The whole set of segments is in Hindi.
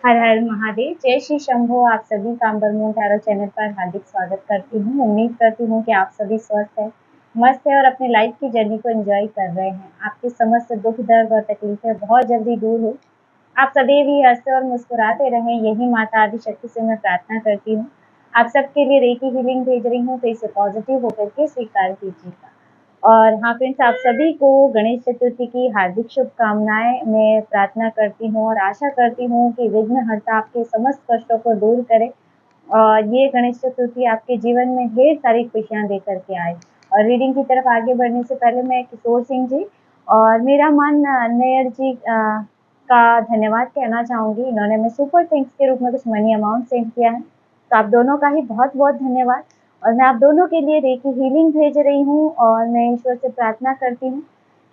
हर हर महादेव। जय श्री शंभो। आप सभी का अम्बरमून टैरो चैनल पर हार्दिक स्वागत करती हूँ। उम्मीद करती हूँ कि आप सभी स्वस्थ हैं, मस्त है और अपने लाइफ की जर्नी को एंजॉय कर रहे हैं। आपके समस्त दुख दर्द और तकलीफें बहुत जल्दी दूर हो। आप सदैव ही हंसते और मुस्कुराते रहें, यही माता आदिशक्ति से मैं प्रार्थना करती हूँ। आप सबके लिए रेकी हीलिंग भेज रही हूँ, तो इसे पॉजिटिव होकर के स्वीकार कीजिएगा। और हाँ फ्रेंड्स, आप सभी को गणेश चतुर्थी की हार्दिक शुभकामनाएं। मैं प्रार्थना करती हूँ और आशा करती हूँ कि विघ्नहर्ता आपके समस्त कष्टों को दूर करे और ये गणेश चतुर्थी आपके जीवन में ढेर सारी खुशियां दे करके आए। और रीडिंग की तरफ आगे बढ़ने से पहले मैं किशोर सिंह जी और मेरा मन नैयर जी का धन्यवाद कहना चाहूँगी। इन्होंने हमें सुपर थैंक्स के रूप में कुछ मनी अमाउंट सेंड किया है, तो आप दोनों का ही बहुत बहुत धन्यवाद। और मैं आप दोनों के लिए रेकी हीलिंग भेज रही हूँ और मैं ईश्वर से प्रार्थना करती हूँ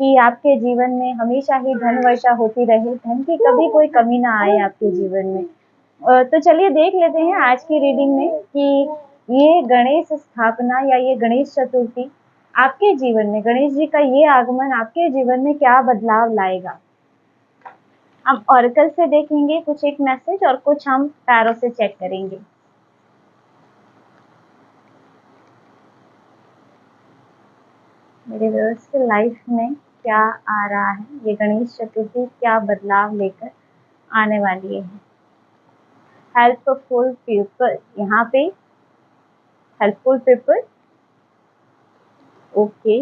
कि आपके जीवन में हमेशा ही धन वर्षा होती रहे, धन की कभी कोई कमी ना आए आपके जीवन में। तो चलिए देख लेते हैं आज की रीडिंग में कि ये गणेश स्थापना या ये गणेश चतुर्थी आपके जीवन में, गणेश जी का ये आगमन आपके जीवन में क्या बदलाव लाएगा। हम ऑरेकल से देखेंगे कुछ एक मैसेज और कुछ हम टैरो से चेक करेंगे। मेरे व्यूअर्स के लाइफ में क्या आ रहा है, ये गणेश चतुर्थी क्या बदलाव लेकर आने वाली है। हेल्पफुल पीपल, यहाँ पे helpful people, okay,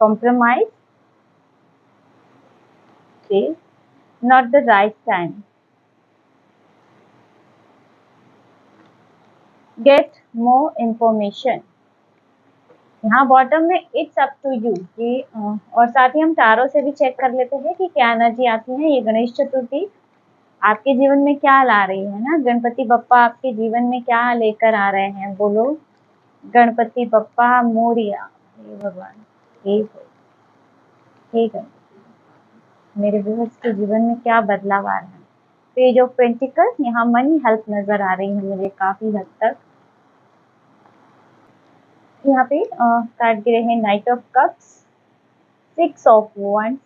compromise, okay, not the right time, get more information. यहाँ बॉटम में इट्स अप टू यू ये और साथ ही हम टारो से भी चेक कर लेते हैं कि क्या एनर्जी आती है। ये गणेश चतुर्थी आपके जीवन में क्या ला रही है ना। गणपति बप्पा आपके जीवन में क्या लेकर आ रहे हैं, बोलो गणपति बप्पा मोरिया। हे भगवान, हे गणपति, मेरे व्यूअर्स के जीवन में क्या बदलाव आ रहा है। पेज ऑफ पेंटिकल, यहाँ मनी हेल्प नजर आ रही है मुझे काफी हद तक। यहाँ पे कार्ड गिरे हैं night of cups, 6 of wands,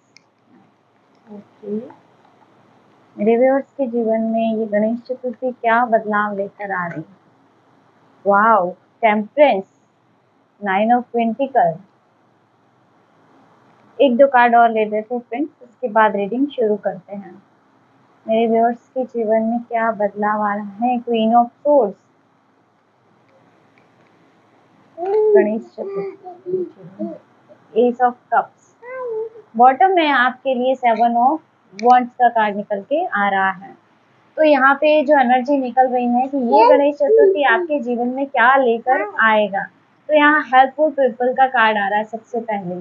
okay. मेरे व्यूअर्स के जीवन में ये गणेश चतुर्थी क्या बदलाव लेकर आ रही है। Wow, temperance, 9 of pentacle. एक दो कार्ड और ले लेते हैं फ्रेंड्स, उसके बाद रीडिंग शुरू करते हैं। मेरे व्यूअर्स के जीवन में क्या बदलाव आ रहा है। Queen of swords, Ganesh Chaturthi, S of cups. Bottom में आपके लिए 7 ऑफ वॉन्ड्स का कार्ड निकल के आ रहा है। तो यहाँ पे जो एनर्जी निकल रही है कि ये गणेश चतुर्थी आपके जीवन में क्या लेकर आएगा। तो यहाँ हेल्पफुल पीपल का कार्ड आ रहा है सबसे पहले।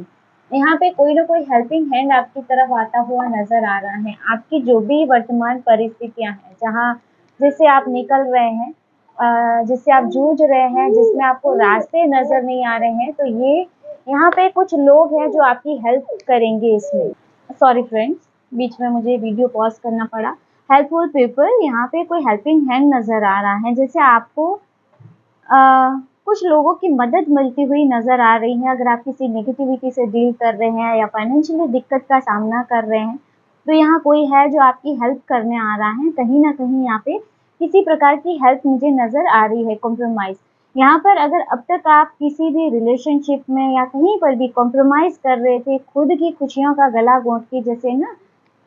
यहाँ पे कोई ना कोई हेल्पिंग हैंड आपकी तरफ आता हुआ नजर आ रहा है। आपकी जो भी वर्तमान परिस्थितियां हैं, जहाँ जिससे आप निकल रहे हैं, जिससे आप जूझ रहे हैं, जिसमें आपको रास्ते नजर नहीं आ रहे हैं, तो ये यहाँ पे कुछ लोग हैं जो आपकी हेल्प करेंगे इसमें। सॉरी फ्रेंड्स, बीच में मुझे वीडियो पॉज करना पड़ा। हेल्पफुल पीपल, यहाँ पे कोई हेल्पिंग हैंड नजर आ रहा है, जैसे आपको कुछ लोगों की मदद मिलती हुई नजर आ रही है। अगर आप किसी नेगेटिविटी से डील कर रहे हैं या फाइनेंशियली दिक्कत का सामना कर रहे हैं, तो यहाँ कोई है जो आपकी हेल्प करने आ रहा है। कहीं ना कहीं यहाँ पे किसी प्रकार की हेल्प मुझे नजर आ रही है। कॉम्प्रोमाइज, यहाँ पर अगर अब तक आप किसी भी रिलेशनशिप में या कहीं पर भी कॉम्प्रोमाइज कर रहे थे, खुद की खुशियों का गला घोंट के जैसे ना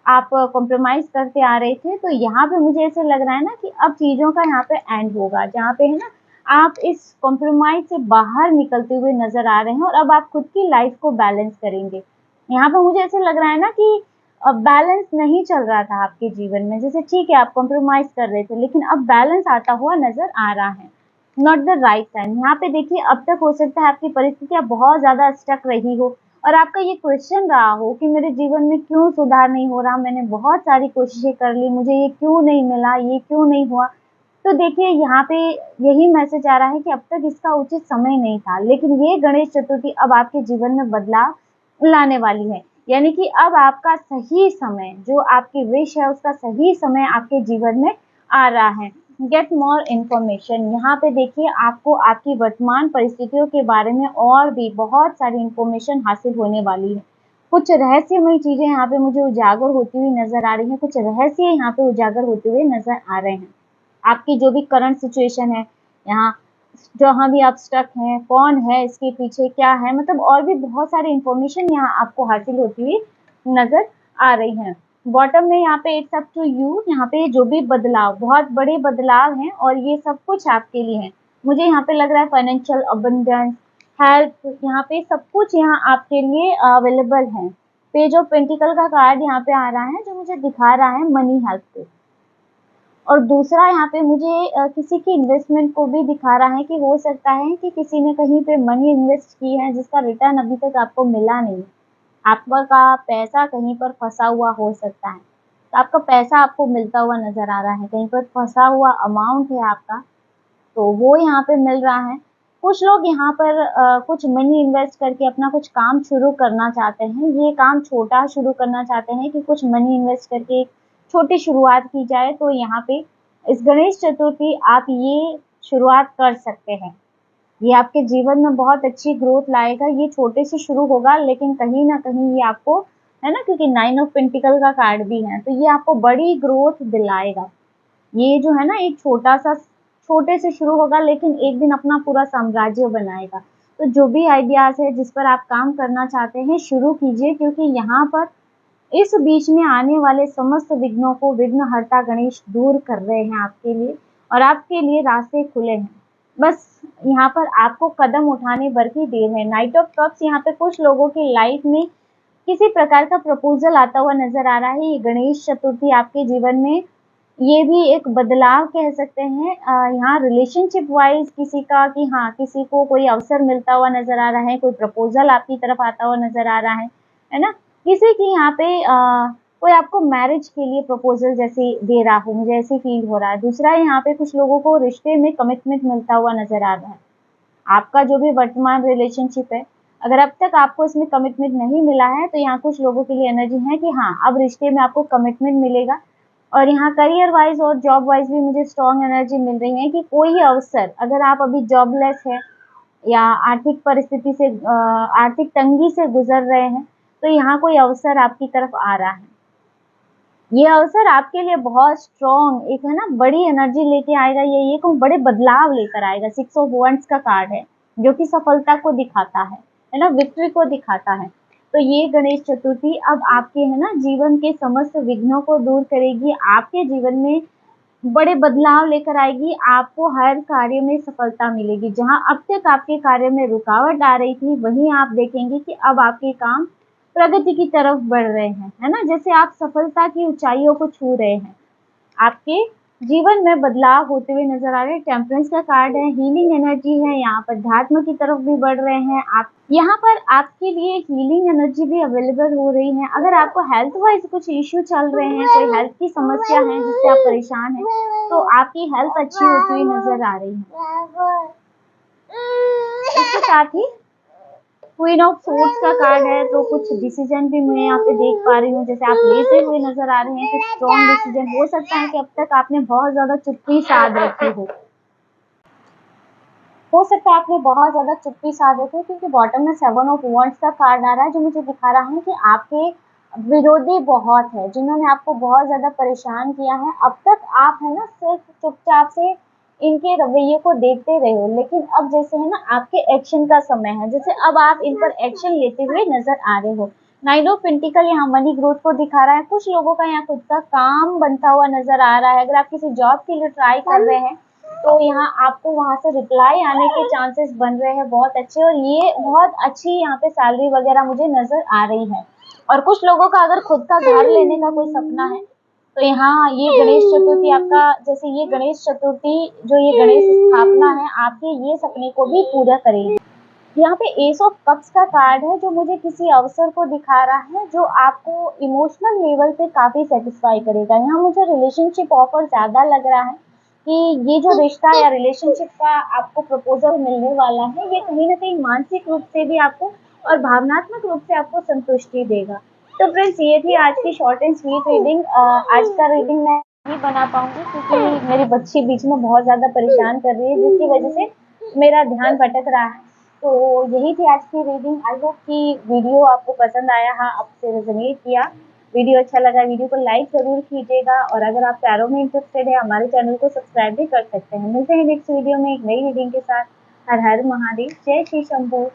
आप कॉम्प्रोमाइज करते आ रहे थे, तो यहाँ पे मुझे ऐसे लग रहा है ना कि अब चीजों का यहाँ पे एंड होगा, जहाँ पे है ना आप इस कॉम्प्रोमाइज से बाहर निकलते हुए नजर आ रहे हैं और अब आप खुद की लाइफ को बैलेंस करेंगे। यहाँ पे मुझे ऐसे लग रहा है ना कि अब बैलेंस नहीं चल रहा था आपके जीवन में। जैसे ठीक है आप कॉम्प्रोमाइज कर रहे थे, लेकिन अब बैलेंस आता हुआ नजर आ रहा है। नॉट द राइट टाइम, यहाँ पे देखिए अब तक हो सकता है आपकी परिस्थितियां बहुत ज्यादा स्टक रही हो और आपका ये क्वेश्चन रहा हो कि मेरे जीवन में क्यों सुधार नहीं हो रहा, मैंने बहुत सारी कोशिशें कर ली, मुझे ये क्यों नहीं मिला, ये क्यों नहीं हुआ। तो देखिए यहाँ पे यही मैसेज आ रहा है कि अब तक इसका उचित समय नहीं था, लेकिन ये गणेश चतुर्थी अब आपके जीवन में बदलाव लाने वाली है। यानी कि अब आपका सही समय, जो आपकी विश है उसका सही समय आपके जीवन में आ रहा है। गेट मोर इन्फॉर्मेशन, यहाँ पे देखिए आपको आपकी वर्तमान परिस्थितियों के बारे में और भी बहुत सारी इंफॉर्मेशन हासिल होने वाली है। कुछ रहस्यमयी चीजें यहाँ पे मुझे उजागर होती हुई नजर आ रही हैं, कुछ रहस्य यहाँ पे उजागर होते हुए नजर आ रहे हैं। आपकी जो भी करंट सिचुएशन है, यहाँ जहाँ भी आप स्टक हैं, कौन है इसके पीछे, क्या है, मतलब और भी बहुत सारी इंफॉर्मेशन यहाँ आपको हासिल होती हुई नजर आ रही है। बॉटम में यहाँ पे इट्स अप टू यू, यहाँ पे जो भी बदलाव, बहुत बड़े बदलाव हैं और ये सब कुछ आपके लिए है। मुझे यहाँ पे लग रहा है फाइनेंशियल अबंडेंस, हेल्थ, यहाँ पे सब कुछ यहाँ आपके लिए अवेलेबल है। पेज ऑफ पेंटिकल का कार्ड यहाँ पे आ रहा है जो मुझे दिखा रहा है मनी हेल्थ पे। और दूसरा यहाँ पे मुझे किसी की इन्वेस्टमेंट को भी दिखा रहा है कि हो सकता है कि किसी ने कहीं पे मनी इन्वेस्ट की है जिसका रिटर्न अभी तक आपको मिला नहीं। आपका पैसा कहीं पर फंसा हुआ हो सकता है, तो आपका पैसा आपको मिलता हुआ नजर आ रहा है, कहीं पर फंसा हुआ अमाउंट है आपका, तो वो यहाँ पे मिल रहा है। कुछ लोग यहाँ पर कुछ मनी इन्वेस्ट करके अपना कुछ काम शुरू करना चाहते हैं। ये काम छोटा शुरू करना चाहते हैं कि कुछ मनी इन्वेस्ट करके छोटी शुरुआत की जाए, तो यहाँ पे इस गणेश चतुर्थी आप ये शुरुआत कर सकते हैं। ये आपके जीवन में बहुत अच्छी ग्रोथ लाएगा। ये छोटे से शुरू होगा लेकिन कहीं ना कहीं ये आपको, है ना, क्योंकि 9 ऑफ पेंटिकल का कार्ड भी है, तो ये आपको बड़ी ग्रोथ दिलाएगा। ये जो है ना, एक छोटे से शुरू होगा लेकिन एक दिन अपना पूरा साम्राज्य बनाएगा। तो जो भी आइडियाज है जिस पर आप काम करना चाहते हैं, शुरू कीजिए, क्योंकि यहाँ पर इस बीच में आने वाले समस्त विघ्नों को विघ्नहर्ता गणेश दूर कर रहे हैं आपके लिए, और आपके लिए रास्ते खुले हैं। बस यहाँ पर आपको कदम उठाने भर की देर है। नाइट ऑफ कप्स, यहाँ पे कुछ लोगों की लाइफ में किसी प्रकार का प्रपोजल आता हुआ नजर आ रहा है। ये गणेश चतुर्थी आपके जीवन में ये भी एक बदलाव कह सकते हैं। यहाँ रिलेशनशिप वाइज किसी का, कि हाँ, किसी को कोई अवसर मिलता हुआ नजर आ रहा है, कोई प्रपोजल आपकी तरफ आता हुआ नजर आ रहा है ना। किसी की यहाँ पे कोई आपको मैरिज के लिए प्रपोजल जैसे दे रहा हो, मुझे ऐसे फील हो रहा है। दूसरा, यहाँ पे कुछ लोगों को रिश्ते में कमिटमेंट मिलता हुआ नजर आ रहा है। आपका जो भी वर्तमान रिलेशनशिप है, अगर अब तक आपको इसमें कमिटमेंट नहीं मिला है, तो यहाँ कुछ लोगों के लिए एनर्जी है कि हाँ, अब रिश्ते में आपको कमिटमेंट मिलेगा। और यहाँ करियर वाइज और जॉब वाइज भी मुझे स्ट्रॉन्ग एनर्जी मिल रही है कि कोई अवसर, अगर आप अभी जॉबलेस है या आर्थिक परिस्थिति से, आर्थिक तंगी से गुजर रहे हैं, तो यहाँ कोई अवसर आपकी तरफ आ रहा है। ये अवसर आपके लिए बहुत स्ट्रॉन्ग, एक है ना, बड़ी एनर्जी लेके आएगा। ये कोई बड़े बदलाव लेकर आएगा। 6 ऑफ वंड्स का कार्ड है जो कि सफलता को दिखाता है ना, विक्ट्री को दिखाता है। तो ये गणेश चतुर्थी अब आपके, है ना, जीवन के समस्त विघ्नों को दूर करेगी, आपके जीवन में बड़े बदलाव लेकर आएगी। आपको हर कार्य में सफलता मिलेगी। जहां अब तक आपके कार्य में रुकावट आ रही थी, वहीं आप देखेंगे कि अब आपके काम प्रगति की तरफ बढ़ रहे हैं, है ना, जैसे आप सफलता की ऊंचाइयों को छू रहे हैं। आपके जीवन में बदलाव होते हुए नजर आ रहे हैं। टेम्परेंस का कार्ड है, हीलिंग एनर्जी है, यहाँ पर अध्यात्म की तरफ भी बढ़ रहे हैं आप। यहाँ पर आपके लिए हीलिंग एनर्जी भी अवेलेबल हो रही है। अगर आपको हेल्थ वाइज कुछ इश्यू चल रहे हैं, कोई हेल्थ की समस्या है जिससे आप परेशान हैं, तो आपकी हेल्थ अच्छी होती हुई नजर आ रही है। इसके साथ ही क्वीन ऑफ सोर्ड्स का कार्ड है, तो कुछ डिसीजन भी मैं यहाँ पे देख पा रही हूँ, जैसे आप लेते हुए नजर आ रहे हैं। कुछ स्ट्रॉन्ग डिसीजन हो सकता है कि अब तक आपने बहुत ज्यादा चुप्पी साध रखी हो सकता है आपने बहुत ज्यादा चुप्पी साध रखी हो, क्योंकि बॉटम में 7 ऑफ वॉन्ड्स का कार्ड आ रहा है जो मुझे दिखा रहा है कि आपके विरोधी बहुत है, जिन्होंने आपको बहुत ज्यादा परेशान किया है। अब तक आप, है ना, सिर्फ चुपचाप से इनके रवैये को देखते रहे हो, लेकिन अब जैसे, है ना, आपके एक्शन का समय है, जैसे अब आप इन पर एक्शन लेते हुए नजर आ रहे हो। 9 ऑफ पेंटिकल यहाँ मनी ग्रोथ को दिखा रहा है। कुछ लोगों का यहाँ खुद का काम बनता हुआ नजर आ रहा है। अगर आप किसी जॉब के लिए ट्राई कर रहे हैं, तो यहाँ आपको वहां से रिप्लाई आने के चांसेस बन रहे हैं बहुत अच्छे, और ये बहुत अच्छी यहाँ पे सैलरी वगैरह मुझे नजर आ रही है। और कुछ लोगों का अगर खुद का घर लेने का कोई सपना है, तो यहाँ ये गणेश चतुर्थी आपका, जैसे ये गणेश चतुर्थी जो ये गणेश स्थापना है, आपके ये सपने को भी पूरा करेगी। यहाँ पे एस ऑफ कप्स का कार्ड है जो मुझे किसी अवसर को दिखा रहा है जो आपको इमोशनल लेवल पे काफी सेटिस्फाई करेगा। यहाँ मुझे रिलेशनशिप ऑफर ज्यादा लग रहा है कि ये जो रिश्ता या रिलेशनशिप का आपको प्रपोजल मिलने वाला है, ये कहीं ना कहीं मानसिक रूप से भी आपको और भावनात्मक रूप से आपको संतुष्टि देगा। तो फ्रेंड्स, ये थी आज की शॉर्ट एंड स्वीट रीडिंग। आज का रीडिंग मैं नहीं बना पाऊंगी क्योंकि मेरी बच्ची बीच में बहुत ज्यादा परेशान कर रही है, जिसकी वजह से मेरा ध्यान भटक रहा है। तो यही थी आज की रीडिंग। आई होप कि वीडियो आपको पसंद आया, हाँ आपसे रेजोनेट किया, वीडियो अच्छा लगा, वीडियो को लाइक ज़रूर कीजिएगा और अगर आप टैरो में इंटरेस्टेड है हमारे चैनल को सब्सक्राइब भी कर सकते हैं। मिलते हैं नेक्स्ट वीडियो में एक नई रीडिंग के साथ। हर हर महादेव, जय श्री शंभू।